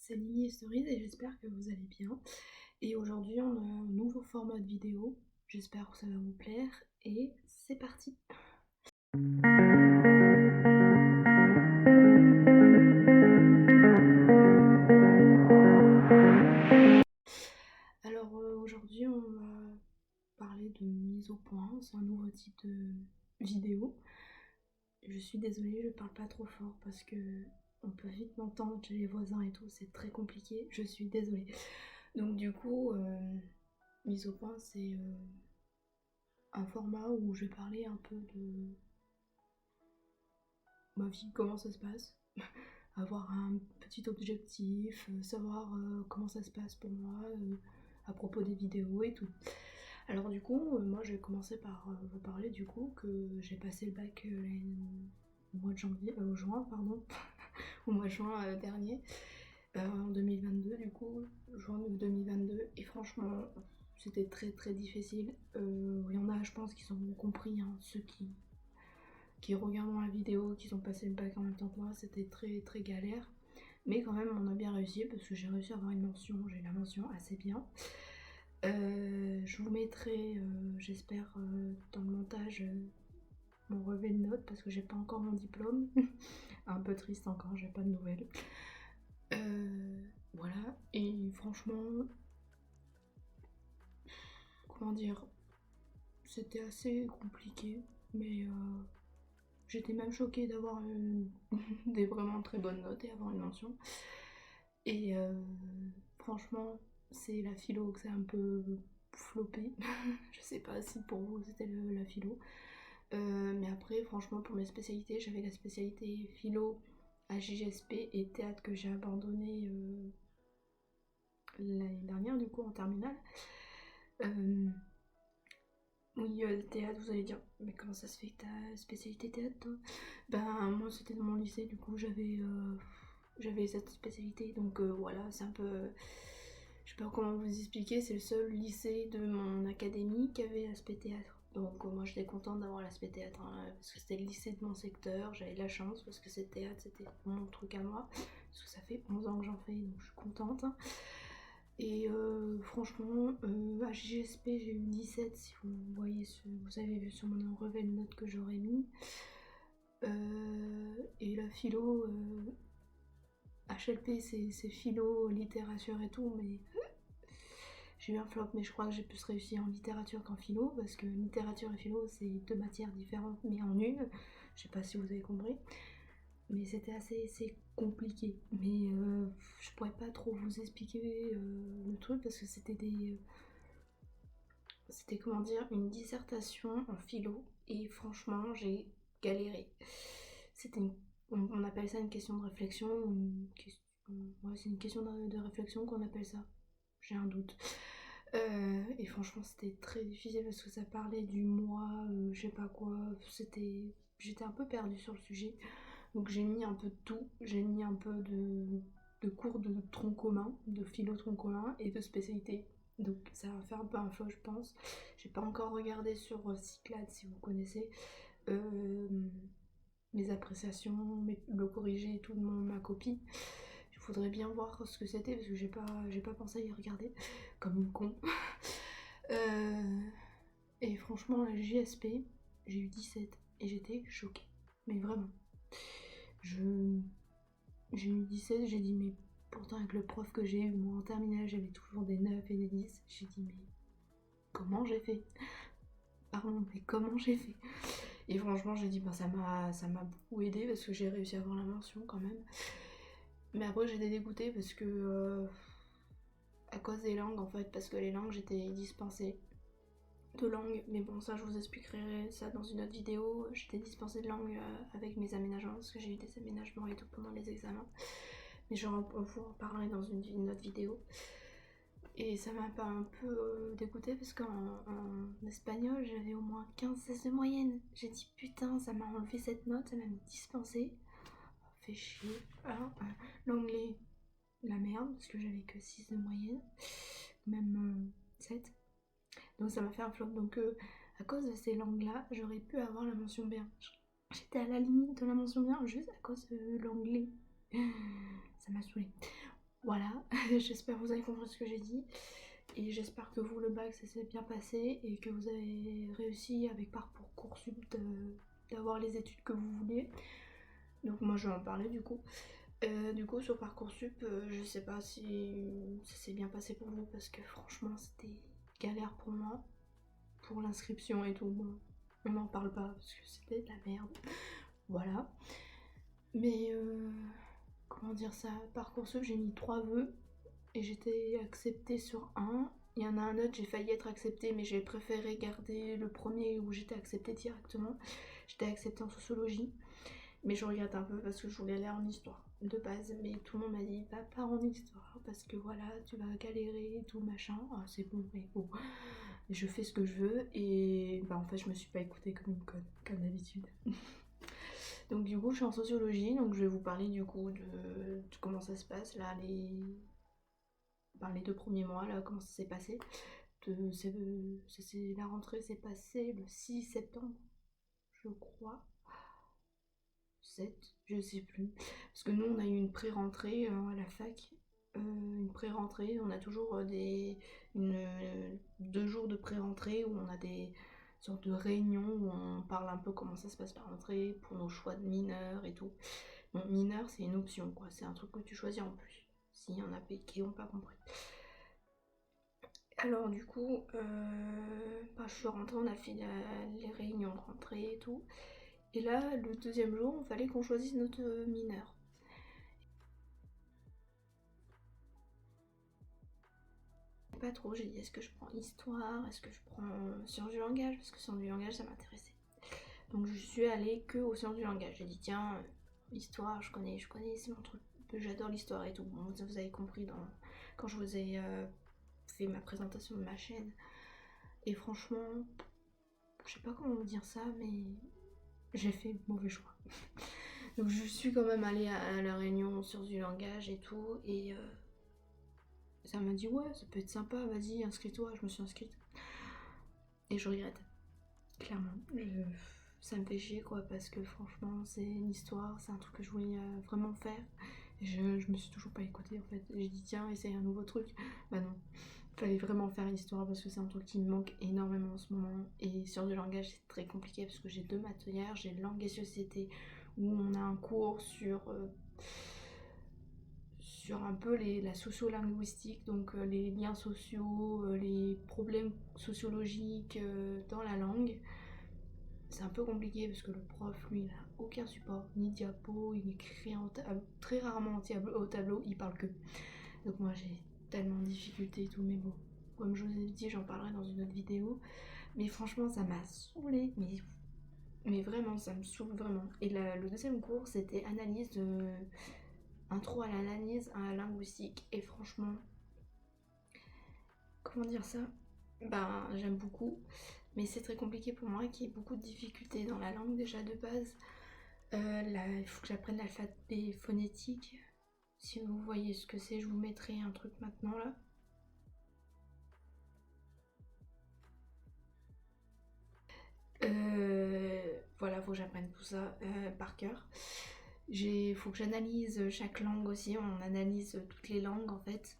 c'est Lily et Stories et j'espère que vous allez bien. Et aujourd'hui on a un nouveau format de vidéo, j'espère que ça va vous plaire et c'est parti. Alors aujourd'hui on va parler de mise au point, c'est un nouveau type de vidéo. Je suis désolée, je parle pas trop fort parce que on peut vite m'entendre chez les voisins et tout, c'est très compliqué, je suis désolée. Donc du coup, mise au point c'est un format où je vais parler un peu de ma vie, comment ça se passe, avoir un petit objectif, savoir comment ça se passe pour moi à propos des vidéos et tout. Alors du coup, moi je vais commencer par vous parler du coup que j'ai passé le bac au mois de juin, pardon, au mois de juin dernier, en 2022 du coup, juin 2022, et franchement c'était très très difficile. Il y en a je pense qui ont compris, hein, ceux qui regardent la vidéo, qui ont passé le bac en même temps que moi, c'était très très galère. Mais quand même, on a bien réussi parce que j'ai réussi à avoir une mention, j'ai la mention assez bien. Je vous mettrai, j'espère, dans le montage mon relevé de notes parce que j'ai pas encore mon diplôme. Un peu triste encore, j'ai pas de nouvelles. Voilà, et franchement, comment dire, c'était assez compliqué, mais j'étais même choquée d'avoir des vraiment très bonnes notes et avoir une mention. Et franchement, c'est la philo que c'est un peu floppé. Je sais pas si pour vous c'était la philo. Mais après, franchement, pour mes spécialités, j'avais la spécialité philo à JGSP et théâtre que j'ai abandonné l'année dernière, du coup, en terminale. Oui, le théâtre, vous allez dire, mais comment ça se fait que t'as spécialité théâtre, toi? Ben, moi, c'était dans mon lycée, du coup, j'avais cette spécialité, donc voilà, c'est un peu. Je sais pas comment vous expliquer, c'est le seul lycée de mon académie qui avait l'aspect théâtre. Donc moi j'étais contente d'avoir l'aspect théâtre, hein, parce que c'était le lycée de mon secteur, j'avais de la chance parce que c'est théâtre, c'était mon truc à moi, parce que ça fait 11 ans que j'en fais, donc je suis contente. Et franchement, à JSP j'ai eu 17 si vous voyez, vous avez vu sur mon relevé de notes que j'aurais mis. Et la philo, HLP c'est philo, littérature et tout, mais j'ai eu un flop, mais je crois que j'ai plus réussi en littérature qu'en philo, parce que littérature et philo c'est deux matières différentes mais en une. Je sais pas si vous avez compris, mais c'était assez compliqué. Mais je pourrais pas trop vous expliquer le truc parce que c'était comment dire, une dissertation en philo et franchement j'ai galéré. C'était on appelle ça une question de réflexion, ouais, c'est une question de réflexion qu'on appelle ça. J'ai un doute. Et franchement, c'était très difficile parce que ça parlait du moi, je sais pas quoi. J'étais un peu perdue sur le sujet. Donc j'ai mis un peu de tout. J'ai mis un peu de cours de tronc commun, de philo tronc commun et de spécialité. Donc ça va faire un peu un flot, je pense. J'ai pas encore regardé sur Cyclade si vous connaissez. Euh, Mes appréciations, le corrigé et tout de ma copie. Il faudrait bien voir ce que c'était parce que j'ai pas pensé à y regarder comme une con. Euh, et franchement, la JSP, j'ai eu 17 et j'étais choquée. Mais vraiment. Je, j'ai eu 17, j'ai dit, mais pourtant, avec le prof que j'ai eu, moi en terminale, j'avais toujours des 9 et des 10. J'ai dit, mais comment j'ai fait? Pardon, mais comment j'ai fait? Et franchement, j'ai dit, bah, ça m'a beaucoup aidé parce que j'ai réussi à avoir la mention quand même. Mais après, j'étais dégoûtée parce que. À cause des langues en fait, parce que les langues, j'étais dispensée de langue, mais bon, ça je vous expliquerai ça dans une autre vidéo. J'étais dispensée de langue avec mes aménagements parce que j'ai eu des aménagements et tout pendant les examens, mais je vous en parlerai dans une autre vidéo. Et ça m'a pas un peu dégoûtée parce qu'en espagnol j'avais au moins 15-16 de moyenne. J'ai dit putain, ça m'a enlevé cette note, ça m'a mis dispensée. Fait chier. Ah, l'anglais, la merde, parce que j'avais que 6 de moyenne, même 7. Donc ça m'a fait un flop. Donc à cause de ces langues-là, j'aurais pu avoir la mention bien. J'étais à la limite de la mention bien juste à cause de l'anglais. Ça m'a saoulée. Voilà, j'espère que vous avez compris ce que j'ai dit. Et j'espère que vous, le bac, ça s'est bien passé et que vous avez réussi avec Parcoursup d'avoir les études que vous vouliez. Donc moi je vais en parler du coup. Du coup sur Parcoursup, je sais pas si ça s'est bien passé pour vous parce que franchement c'était galère pour moi. Pour l'inscription et tout, bon, on n'en parle pas parce que c'était de la merde. Voilà. Mais comment dire ça, Parcoursup j'ai mis 3 vœux et j'étais acceptée sur un. Il y en a un autre, j'ai failli être acceptée, mais j'ai préféré garder le premier où j'étais acceptée directement. J'étais acceptée en sociologie, mais je regrette un peu parce que je voulais aller en histoire de base. Mais tout le monde m'a dit, va pas en histoire parce que voilà, tu vas galérer et tout machin. Ah, c'est bon, mais bon, je fais ce que je veux et bah en fait, je me suis pas écoutée comme une conne, comme d'habitude. Donc du coup je suis en sociologie, donc je vais vous parler du coup de comment ça se passe là, les 2 premiers mois là, comment ça s'est passé. La rentrée s'est passée le 6 septembre, je crois. 7, je sais plus. Parce que nous on a eu une pré-rentrée à la fac. Une pré-rentrée, on a toujours 2 jours de pré-rentrée où on a des sortes de réunions où on parle un peu comment ça se passe la rentrée pour nos choix de mineurs et tout. Bon, mineur c'est une option quoi, c'est un truc que tu choisis en plus. S'il y en a qui n'ont pas compris. Alors du coup, je suis rentrée, on a fait les réunions de rentrée et tout. Et là, le deuxième jour, il fallait qu'on choisisse notre mineur. Pas trop, j'ai dit est-ce que je prends histoire, est-ce que je prends sciences du langage, parce que sciences du langage ça m'intéressait. Donc je suis allée que aux sciences du langage. J'ai dit tiens, histoire, je connais, c'est mon truc, j'adore l'histoire et tout. Bon, vous avez compris quand je vous ai fait ma présentation de ma chaîne. Et franchement, je sais pas comment vous dire ça, mais j'ai fait mauvais choix. Donc je suis quand même allée à la réunion sur du langage et tout, et ça m'a dit ouais, ça peut être sympa, vas-y, inscris-toi, je me suis inscrite. Et je regrette, clairement. Ça me fait chier quoi, parce que franchement, c'est une histoire, c'est un truc que je voulais vraiment faire. Et je me suis toujours pas écoutée en fait. J'ai dit tiens, essaye un nouveau truc. Bah non, fallait vraiment faire l'histoire parce que c'est un truc qui me manque énormément en ce moment. Et sur du langage, c'est très compliqué parce que j'ai 2 matières, j'ai langue et société où on a un cours sur un peu la sociolinguistique, donc les liens sociaux, les problèmes sociologiques dans la langue. C'est un peu compliqué parce que le prof, lui, il n'a aucun support, ni diapo, il écrit très rarement au tableau, il parle que. Donc moi j'ai tellement de difficultés et tout, mais bon, comme je vous ai dit, j'en parlerai dans une autre vidéo. Mais franchement, ça m'a saoulée, mais vraiment, ça me saoule vraiment. Et le deuxième cours, c'était intro à l'analyse linguistique. Et franchement, comment dire ça? Ben, j'aime beaucoup, mais c'est très compliqué pour moi, qui ai beaucoup de difficultés dans la langue déjà de base. Il faut que j'apprenne l'alphabet phonétique. Si vous voyez ce que c'est, je vous mettrai un truc maintenant là. Voilà, faut que j'apprenne tout ça par cœur. Faut que j'analyse chaque langue aussi. On analyse toutes les langues en fait.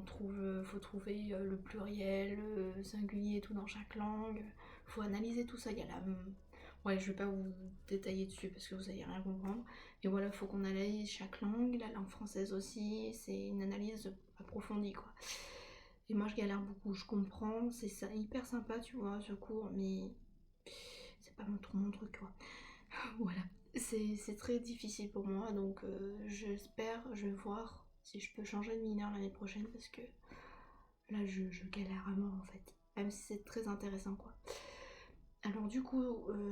Faut trouver le pluriel, le singulier et tout dans chaque langue. Faut analyser tout ça. Il y a ouais, je vais pas vous détailler dessus parce que vous allez rien comprendre. Et voilà, faut qu'on analyse chaque langue. La langue française aussi, c'est une analyse approfondie quoi. Et moi je galère beaucoup, je comprends, c'est ça, hyper sympa tu vois ce cours, mais c'est pas mon truc quoi. Voilà, c'est très difficile pour moi, donc je vais voir si je peux changer de mineur l'année prochaine parce que là je galère à mort en fait, même si c'est très intéressant quoi. Alors du coup,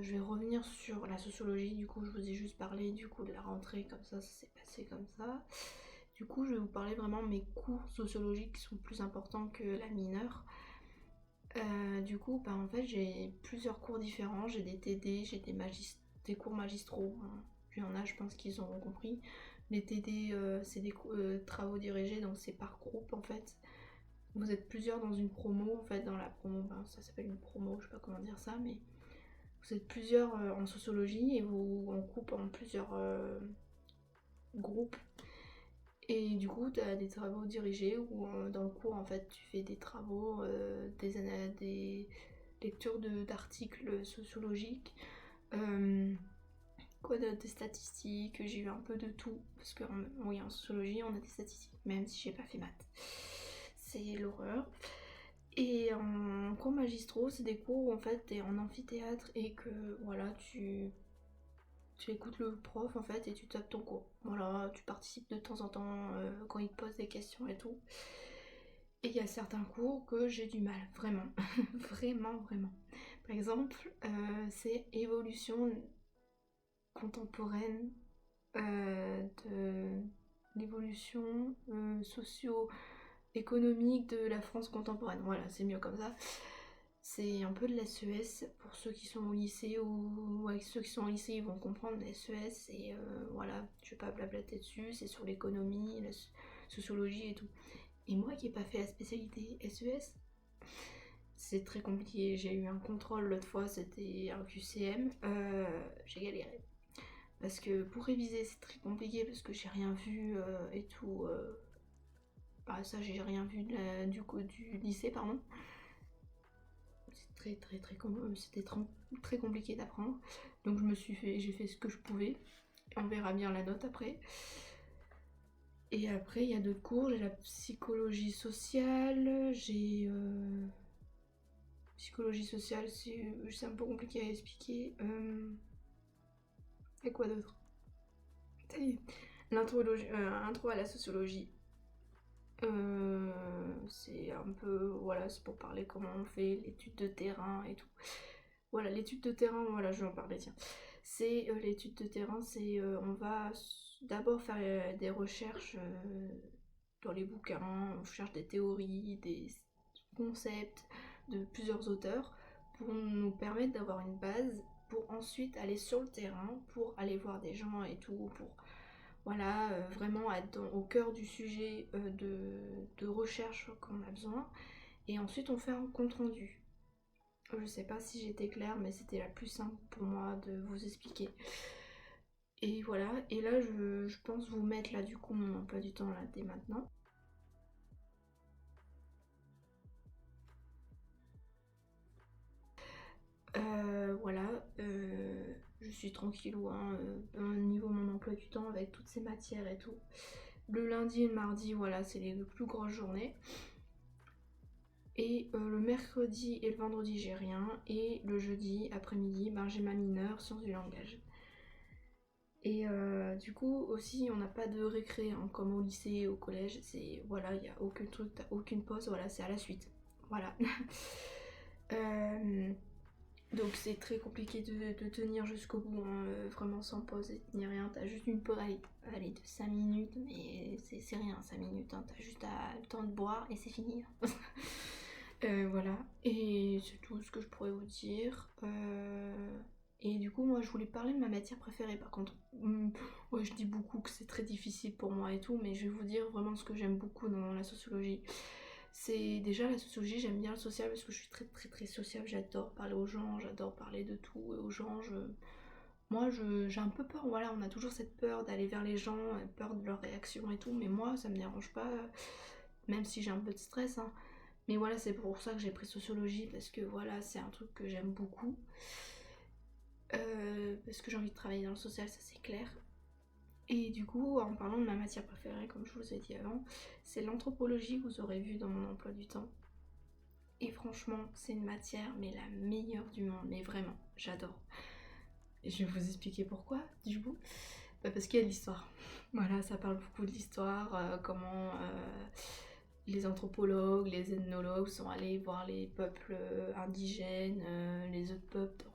je vais revenir sur la sociologie, du coup je vous ai juste parlé du coup de la rentrée, comme ça s'est passé comme ça. Du coup je vais vous parler vraiment de mes cours sociologiques qui sont plus importants que la mineure. Du coup, bah, en fait, j'ai plusieurs cours différents. J'ai des TD, j'ai des cours magistraux. Hein. Il y en a, je pense qu'ils auront compris. Les TD, c'est des travaux dirigés, donc c'est par groupe en fait. Vous êtes plusieurs dans une promo, en fait, dans la promo, ben, ça s'appelle une promo, je sais pas comment dire ça, mais vous êtes plusieurs en sociologie et on coupe en plusieurs groupes. Et du coup, tu as des travaux dirigés où dans le cours, en fait, tu fais des travaux, des lectures d'articles sociologiques, des statistiques. J'ai eu un peu de tout parce que oui, en sociologie, on a des statistiques, même si j'ai pas fait maths. C'est l'horreur. Et en cours magistraux, c'est des cours où en fait t'es en amphithéâtre et que voilà, tu écoutes le prof en fait et tu tapes ton cours. Voilà, tu participes de temps en temps quand il te pose des questions et tout. Et il y a certains cours que j'ai du mal, vraiment, vraiment, vraiment. Par exemple, c'est évolution contemporaine de l'évolution socio-économique de la France contemporaine. Voilà, c'est mieux comme ça. C'est un peu de la SES pour ceux qui sont au lycée ou ouais, ceux qui sont au lycée ils vont comprendre la SES et voilà, je vais pas blablater dessus, c'est sur l'économie, la sociologie et tout. Et moi qui n'ai pas fait la spécialité SES, c'est très compliqué. J'ai eu un contrôle l'autre fois, c'était un QCM, j'ai galéré. Parce que pour réviser c'est très compliqué parce que j'ai rien vu et tout. Bah ça j'ai rien vu du lycée pardon. C'est c'était très compliqué d'apprendre. Donc j'ai fait ce que je pouvais. On verra bien la note après. Et après il y a d'autres cours, j'ai la psychologie sociale, j'ai psychologie sociale, c'est un peu compliqué à expliquer. Et quoi d'autre? Intro à la sociologie. C'est un peu, voilà, c'est pour parler comment on fait l'étude de terrain et tout. Voilà, l'étude de terrain, voilà, je vais en parler, tiens. C'est l'étude de terrain, c'est on va d'abord faire des recherches dans les bouquins, on cherche des théories, des concepts de plusieurs auteurs pour nous permettre d'avoir une base pour ensuite aller sur le terrain, pour aller voir des gens et tout, pour voilà, vraiment être au cœur du sujet de recherche qu'on a besoin. Et ensuite on fait un compte rendu. Je sais pas si j'étais claire, mais c'était la plus simple pour moi de vous expliquer. Et voilà, et là je pense vous mettre là du coup mon emploi du temps là dès maintenant. Voilà, je suis tranquillou hein, au niveau de mon emploi du temps avec toutes ces matières et tout. Le lundi et le mardi, voilà, c'est les plus grosses journées. Et le mercredi et le vendredi, j'ai rien. Et le jeudi après-midi, ben, j'ai ma mineure, sciences du langage. Et du coup, aussi, on n'a pas de récré hein, comme au lycée, au collège. C'est voilà, il n'y a aucun truc, t'as aucune pause, voilà, c'est à la suite. Voilà. Donc c'est très compliqué de tenir jusqu'au bout, hein, vraiment sans pause ni rien. T'as juste une pause, allez, de 5 minutes, mais c'est rien, 5 minutes. Hein, t'as juste le temps de boire et c'est fini. Voilà, et c'est tout ce que je pourrais vous dire. Et du coup, moi je voulais parler de ma matière préférée par contre. Ouais, je dis beaucoup que c'est très difficile pour moi et tout, mais je vais vous dire vraiment ce que j'aime beaucoup dans la sociologie. C'est déjà la sociologie, j'aime bien le social parce que je suis très très très sociable, j'adore parler aux gens, j'adore parler de tout et aux gens. Moi j'ai un peu peur, voilà, on a toujours cette peur d'aller vers les gens, peur de leurs réactions et tout, mais moi ça me dérange pas, même si j'ai un peu de stress, hein. Mais voilà, c'est pour ça que j'ai pris sociologie parce que voilà, c'est un truc que j'aime beaucoup. Parce que j'ai envie de travailler dans le social, ça c'est clair. Et du coup, en parlant de ma matière préférée, comme je vous ai dit avant, c'est l'anthropologie que vous aurez vu dans mon emploi du temps. Et franchement, c'est une matière, mais la meilleure du monde, mais vraiment, j'adore. Et je vais vous expliquer pourquoi, du coup. Bah parce qu'il y a de l'histoire. Voilà, ça parle beaucoup de l'histoire, comment les anthropologues, les ethnologues sont allés voir les peuples indigènes, les autres peuples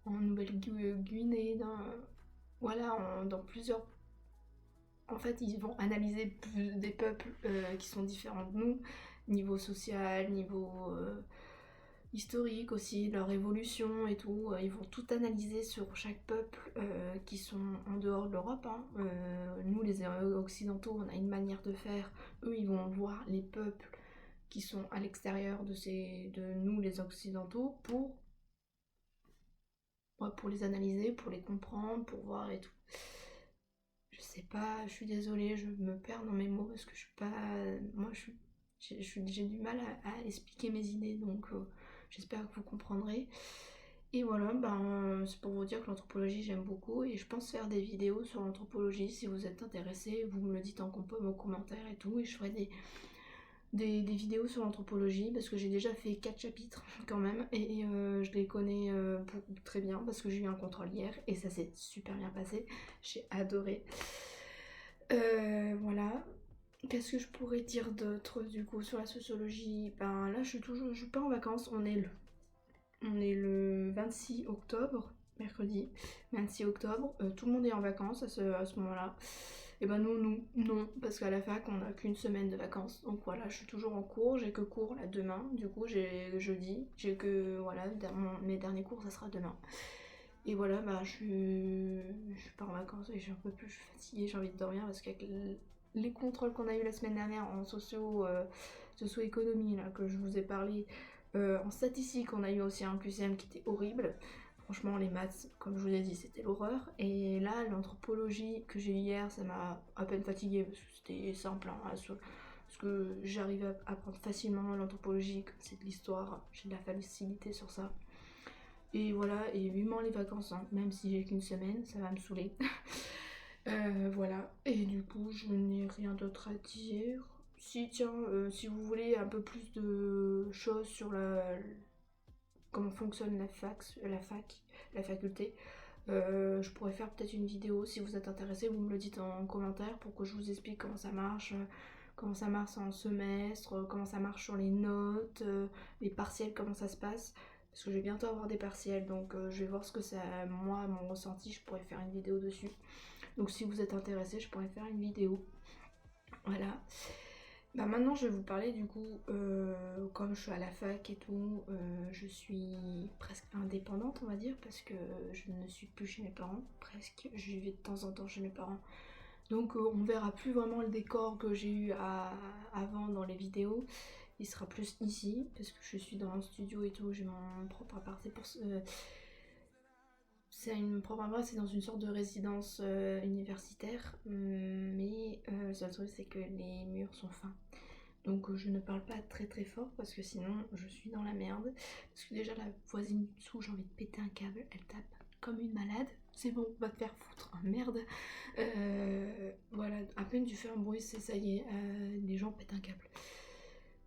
en Nouvelle-Guinée, voilà, dans plusieurs. En fait, ils vont analyser des peuples qui sont différents de nous, niveau social, niveau historique aussi, leur évolution et tout. Ils vont tout analyser sur chaque peuple qui sont en dehors de l'Europe. Hein. Nous, les Occidentaux, on a une manière de faire. Eux, ils vont voir les peuples qui sont à l'extérieur de nous, les Occidentaux, pour les analyser, pour les comprendre, pour voir et tout. je sais pas, je suis désolée, je me perds dans mes mots parce que je suis pas... Moi, j'ai du mal à expliquer mes idées, donc j'espère que vous comprendrez. Et voilà, ben, c'est pour vous dire que l'anthropologie j'aime beaucoup et je pense faire des vidéos sur l'anthropologie. Si vous êtes intéressés, vous me le dites en commentaire et tout, et je ferai des vidéos sur l'anthropologie parce que j'ai déjà fait 4 chapitres quand même et je les connais très bien parce que j'ai eu un contrôle hier et ça s'est super bien passé, j'ai adoré. Voilà. Qu'est-ce que je pourrais dire d'autre du coup sur la sociologie? Ben là je suis pas en vacances, on est le 26 octobre, mercredi 26 octobre, tout le monde est en vacances à ce moment-là. Et ben non, parce qu'à la fac on n'a qu'une semaine de vacances. Donc voilà, je suis toujours en cours, j'ai que cours là demain, du coup j'ai jeudi, j'ai que voilà, mes derniers cours ça sera demain. Et voilà, bah je suis pas en vacances et je suis un peu plus fatiguée, j'ai envie de dormir parce qu'avec les contrôles qu'on a eu la semaine dernière en socio-économie là que je vous ai parlé, en statistique on a eu aussi un QCM qui était horrible. Franchement les maths, comme je vous l'ai dit, c'était l'horreur. Et là l'anthropologie que j'ai eu hier, ça m'a à peine fatiguée parce que c'était simple hein, parce que j'arrive à apprendre facilement l'anthropologie, comme c'est de l'histoire, j'ai de la facilité sur ça. Et voilà, et vivement les vacances, hein. Même si j'ai qu'une semaine, ça va me saouler. Voilà, et du coup, je n'ai rien d'autre à dire. Si, tiens, si vous voulez un peu plus de choses sur comment fonctionne la faculté, je pourrais faire peut-être une vidéo si vous êtes intéressé, vous me le dites en commentaire pour que je vous explique comment ça marche en semestre, comment ça marche sur les notes, les partiels, comment ça se passe. Parce que je vais bientôt avoir des partiels, donc je vais voir ce que ça, moi, mon ressenti, je pourrais faire une vidéo dessus. Donc si vous êtes intéressé, je pourrais faire une vidéo. Voilà. Bah maintenant je vais vous parler du coup, comme je suis à la fac et tout, je suis presque indépendante on va dire parce que je ne suis plus chez mes parents, presque, je vivais de temps en temps chez mes parents. Donc on verra plus vraiment le décor que j'ai eu avant dans les vidéos, il sera plus ici parce que je suis dans mon studio et tout, j'ai mon propre appart, c'est une propre appart, c'est dans une sorte de résidence universitaire, mais le seul truc c'est que les murs sont fins. Donc je ne parle pas très très fort parce que sinon je suis dans la merde. Parce que déjà la voisine du dessous, j'ai envie de péter un câble, elle tape comme une malade. C'est bon, va te faire foutre, hein, merde. Voilà, à peine tu fais un bruit, c'est ça y est, les gens pètent un câble.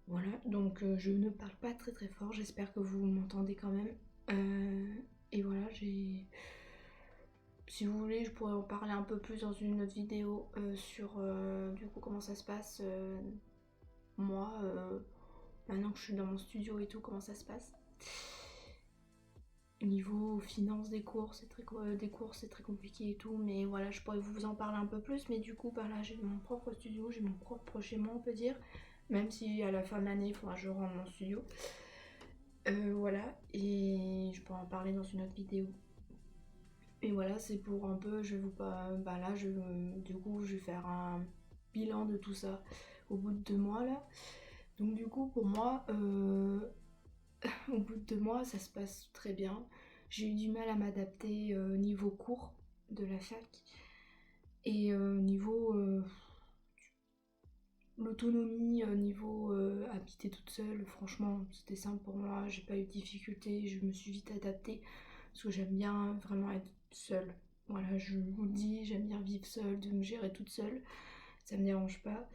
Voilà, donc je ne parle pas très très fort, j'espère que vous m'entendez quand même. Et voilà, si vous voulez, je pourrais en parler un peu plus dans une autre vidéo sur du coup comment ça se passe. Moi, maintenant que je suis dans mon studio et tout, comment ça se passe. Niveau finance des cours, c'est très compliqué et tout, mais voilà, je pourrais vous en parler un peu plus, mais du coup, bah là, j'ai mon propre studio, j'ai mon propre chez moi, on peut dire, même si à la fin de l'année, il faudra que je rende mon studio. Voilà, et je pourrais en parler dans une autre vidéo. Et voilà, c'est pour un peu, je vais vous pas, bah là, du coup, je vais faire un bilan de tout ça au bout de 2 mois là. Donc du coup, pour moi, au bout de 2 mois, ça se passe très bien. J'ai eu du mal à m'adapter niveau cours de la fac et niveau l'autonomie, niveau habiter toute seule. Franchement, c'était simple pour moi. J'ai pas eu de difficulté. Je me suis vite adaptée parce que j'aime bien vraiment être seule. Voilà, je vous le dis, j'aime bien vivre seule, de me gérer toute seule. Ça me dérange pas.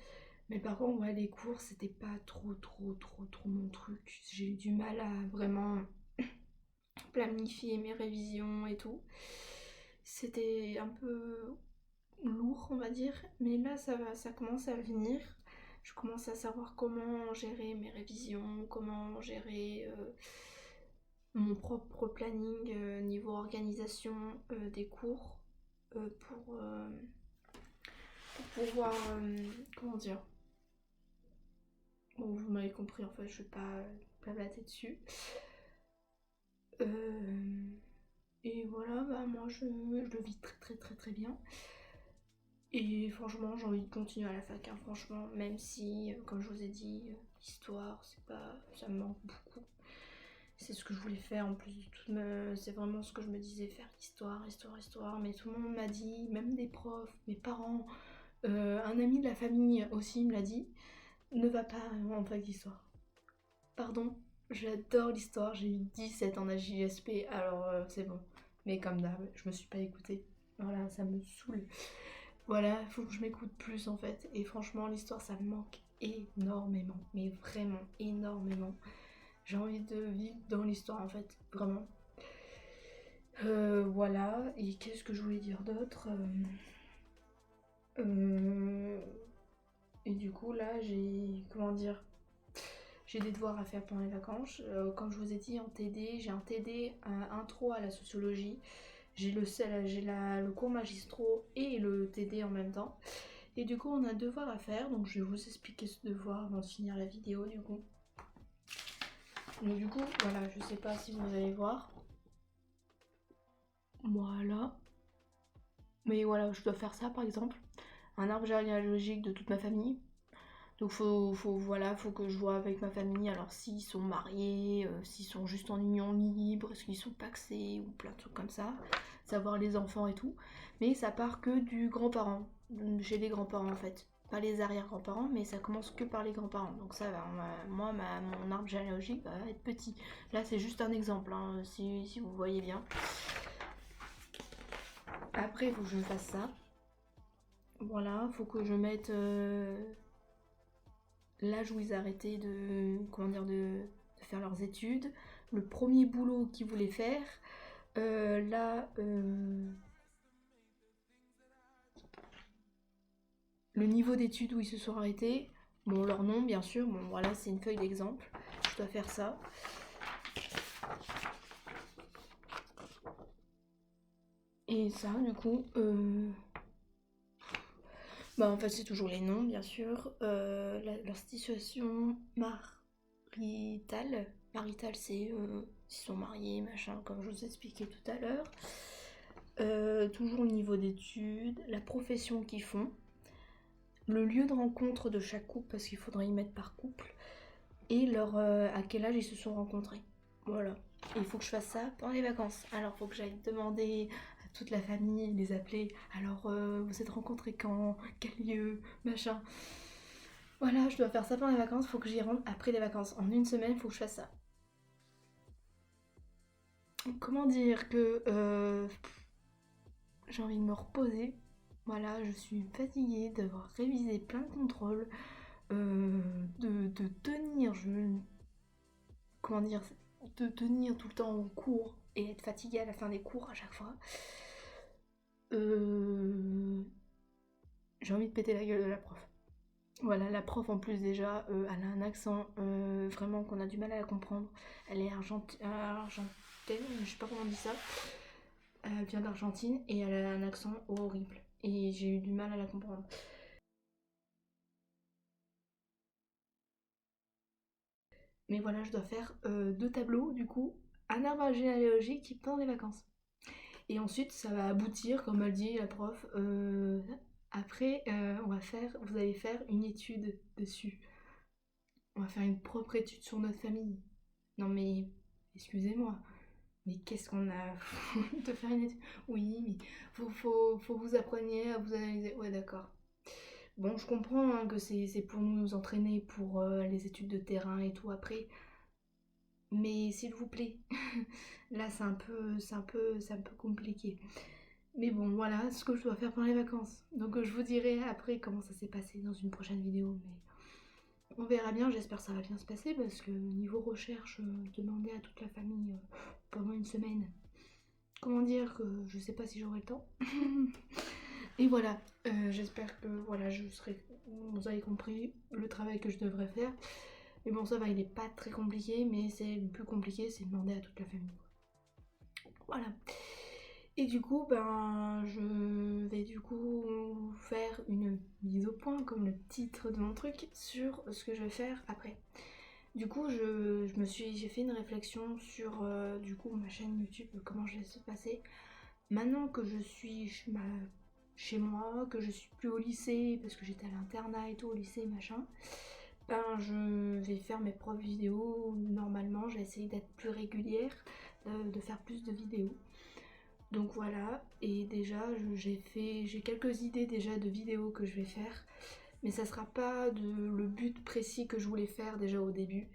Mais par contre, ouais, les cours, c'était pas trop mon truc. J'ai eu du mal à vraiment planifier mes révisions et tout. C'était un peu lourd, on va dire, mais là ça commence à venir. Je commence à savoir comment gérer mes révisions, comment gérer mon propre planning niveau organisation des cours pour pouvoir, comment dire, bon, vous m'avez compris, en fait, je vais pas blablater dessus. Et voilà, bah moi je le vis très bien. Et franchement, j'ai envie de continuer à la fac, hein, franchement, même si, comme je vous ai dit, l'histoire, c'est pas, ça me manque beaucoup. C'est ce que je voulais faire en plus de tout. C'est vraiment ce que je me disais, faire histoire, histoire, histoire. Mais tout le monde m'a dit, même des profs, mes parents, un ami de la famille aussi me l'a dit, ne va pas en fac d'histoire. Pardon, j'adore l'histoire, j'ai eu 17 en AJSP, alors c'est bon. Mais comme d'hab, je me suis pas écoutée. Voilà, ça me saoule. Voilà, faut que je m'écoute plus en fait. Et franchement, l'histoire, ça me manque énormément. Mais vraiment énormément. J'ai envie de vivre dans l'histoire en fait, vraiment. Voilà, et qu'est-ce que je voulais dire d'autre Et du coup, là, j'ai. Comment dire, j'ai des devoirs à faire pendant les vacances. Comme je vous ai dit, en TD, j'ai un TD intro à la sociologie. J'ai le cours magistraux et le TD en même temps. Et du coup, on a devoir à faire. Donc, je vais vous expliquer ce devoir avant de finir la vidéo, du coup. Donc, du coup, voilà, je sais pas si vous allez voir. Voilà. Mais voilà, je dois faire ça, par exemple. Un arbre généalogique de toute ma famille. Donc voilà, faut que je vois avec ma famille, alors s'ils sont mariés, s'ils sont juste en union libre, est-ce qu'ils sont pacsés ou plein de trucs comme ça, savoir les enfants et tout. Mais ça part que du grand-parent, chez les grands-parents en fait. Pas les arrière-grands-parents, mais ça commence que par les grands-parents. Donc ça va, mon arbre généalogique va être petit. Là c'est juste un exemple, hein, si vous voyez bien. Après il faut que je fasse ça. Voilà, faut que je mette... l'âge où ils arrêtaient de faire leurs études, le premier boulot qu'ils voulaient faire, le niveau d'études où ils se sont arrêtés, bon leur nom bien sûr, bon voilà c'est une feuille d'exemple, je dois faire ça. Et ça du coup, en fait c'est toujours les noms bien sûr, leur situation maritale c'est s'ils sont mariés, machin, comme je vous expliquais tout à l'heure. Toujours le niveau d'études, la profession qu'ils font, le lieu de rencontre de chaque couple, parce qu'il faudrait y mettre par couple, et à quel âge ils se sont rencontrés. Voilà. Et il faut que je fasse ça pendant les vacances. Alors, il faut que j'aille demander à toute la famille, les appeler. Alors, vous êtes rencontrés quand? Quel lieu? Machin. Voilà, je dois faire ça pendant les vacances. Il faut que j'y rentre après les vacances. En une semaine, il faut que je fasse ça. Comment dire que j'ai envie de me reposer. Voilà, je suis fatiguée d'avoir révisé plein de contrôles, de tenir, comment dire, de tenir tout le temps au cours et être fatiguée à la fin des cours à chaque fois. J'ai envie de péter la gueule de la prof. Voilà, la prof en plus déjà, elle a un accent vraiment qu'on a du mal à la comprendre. Elle est argentine, je sais pas comment on dit ça. Elle vient d'Argentine et elle a un accent horrible. Et j'ai eu du mal à la comprendre. Mais voilà, je dois faire 2 tableaux du coup, un arbre généalogique pendant les vacances. Et ensuite, ça va aboutir, comme elle dit la prof, après, vous allez faire une étude dessus. On va faire une propre étude sur notre famille. Non mais, excusez-moi, mais qu'est-ce qu'on a de faire une étude? Oui, mais faut vous appreniez à vous analyser. Ouais, d'accord. Bon, je comprends hein, que c'est pour nous entraîner pour les études de terrain et tout après. Mais s'il vous plaît, là c'est un peu compliqué. Mais bon, voilà ce que je dois faire pendant les vacances. Donc je vous dirai après comment ça s'est passé dans une prochaine vidéo. Mais on verra bien, j'espère que ça va bien se passer parce que niveau recherche, demander à toute la famille pendant une semaine, comment dire que je sais pas si j'aurai le temps. Et voilà, j'espère que voilà, vous avez compris le travail que je devrais faire. Mais bon, ça va, il est pas très compliqué, mais c'est le plus compliqué, c'est demander à toute la famille. Voilà. Et du coup, je vais du coup faire une mise au point, comme le titre de mon truc, sur ce que je vais faire après. Du coup, j'ai fait une réflexion sur du coup ma chaîne YouTube, comment je vais se passer. Maintenant que je suis chez moi, que je suis plus au lycée, parce que j'étais à l'internat et tout, au lycée, machin, je vais faire mes propres vidéos normalement, j'ai essayé d'être plus régulière, de faire plus de vidéos. Donc voilà, et déjà j'ai quelques idées déjà de vidéos que je vais faire, mais ça sera pas le but précis que je voulais faire déjà au début.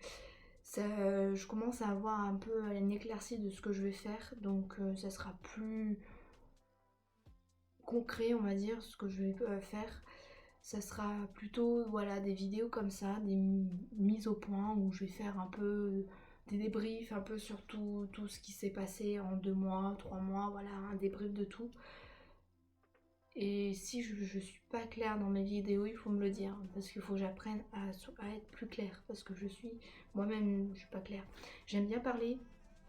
Je commence à avoir un peu une éclaircie de ce que je vais faire, donc ça sera plus concret, on va dire, ce que je vais faire. Ça sera plutôt voilà, des vidéos comme ça, des mises au point où je vais faire un peu des débriefs un peu sur tout ce qui s'est passé en 2 mois, 3 mois, voilà, un débrief de tout. Et si je suis pas claire dans mes vidéos, il faut me le dire, parce qu'il faut que j'apprenne à être plus claire, parce que moi-même, je suis pas claire. J'aime bien parler,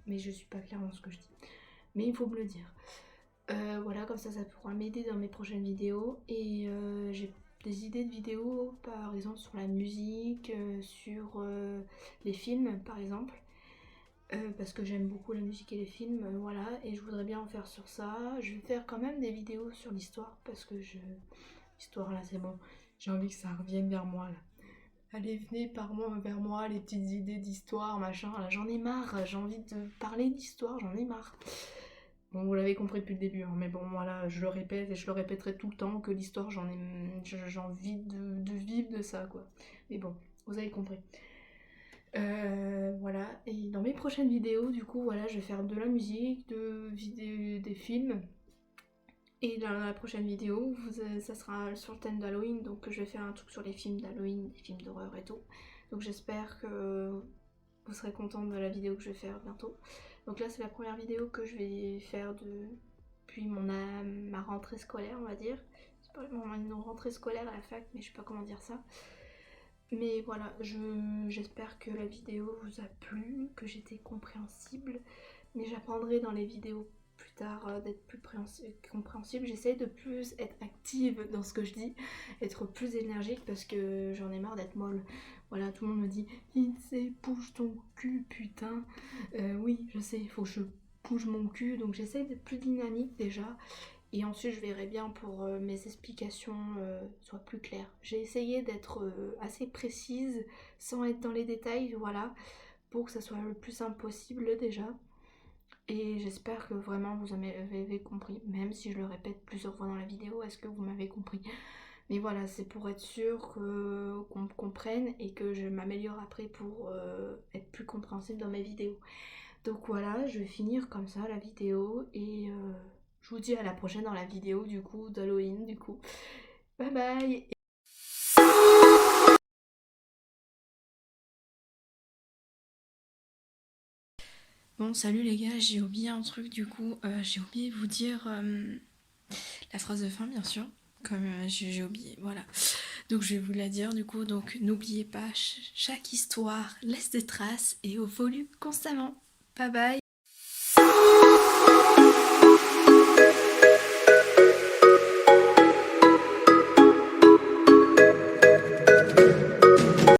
mais je suis pas claire dans ce que je dis. Mais il faut me le dire. Voilà, comme ça pourra m'aider dans mes prochaines vidéos. Et j'ai des idées de vidéos, par exemple sur la musique, sur les films, par exemple. Parce que j'aime beaucoup la musique et les films, voilà, et je voudrais bien en faire sur ça. Je vais faire quand même des vidéos sur l'histoire, parce que l'histoire là c'est bon, j'ai envie que ça revienne vers moi là. Allez, venez vers moi, les petites idées d'histoire, machin, là j'en ai marre, j'ai envie de parler d'histoire, j'en ai marre. Bon, vous l'avez compris depuis le début, hein, mais bon, voilà, je le répète et je le répéterai tout le temps que l'histoire, j'ai envie de vivre de ça, quoi. Mais bon, vous avez compris. Voilà, et dans mes prochaines vidéos, du coup, voilà, je vais faire de la musique, des films. Et dans la prochaine vidéo, ça sera sur le thème d'Halloween, donc je vais faire un truc sur les films d'Halloween, des films d'horreur et tout. Donc j'espère que vous serez contents de la vidéo que je vais faire bientôt. Donc là, c'est la première vidéo que je vais faire depuis ma rentrée scolaire, on va dire. C'est pas vraiment une rentrée scolaire à la fac, mais je sais pas comment dire ça. Mais voilà, j'espère que la vidéo vous a plu, que j'étais compréhensible, mais j'apprendrai dans les vidéos plus tard d'être plus compréhensible. J'essaie de plus être active dans ce que je dis, être plus énergique parce que j'en ai marre d'être molle. Voilà, tout le monde me dit Lindsay, bouge ton cul, putain. Oui, je sais, il faut que je bouge mon cul, donc j'essaie d'être plus dynamique déjà. Et ensuite, je verrai bien pour mes explications soient plus claires. J'ai essayé d'être assez précise, sans être dans les détails, voilà, pour que ça soit le plus simple possible déjà. Et j'espère que vraiment vous avez compris, même si je le répète plusieurs fois dans la vidéo, est-ce que vous m'avez compris? Mais voilà, c'est pour être sûr qu'on me comprenne et que je m'améliore après pour être plus compréhensible dans mes vidéos. Donc voilà, je vais finir comme ça la vidéo et je vous dis à la prochaine dans la vidéo du coup d'Halloween du coup. Bye bye. Bon, salut les gars, j'ai oublié un truc du coup, j'ai oublié de vous dire la phrase de fin bien sûr, comme j'ai oublié, voilà. Donc je vais vous la dire du coup, donc n'oubliez pas, chaque histoire laisse des traces et évolue constamment. Bye bye.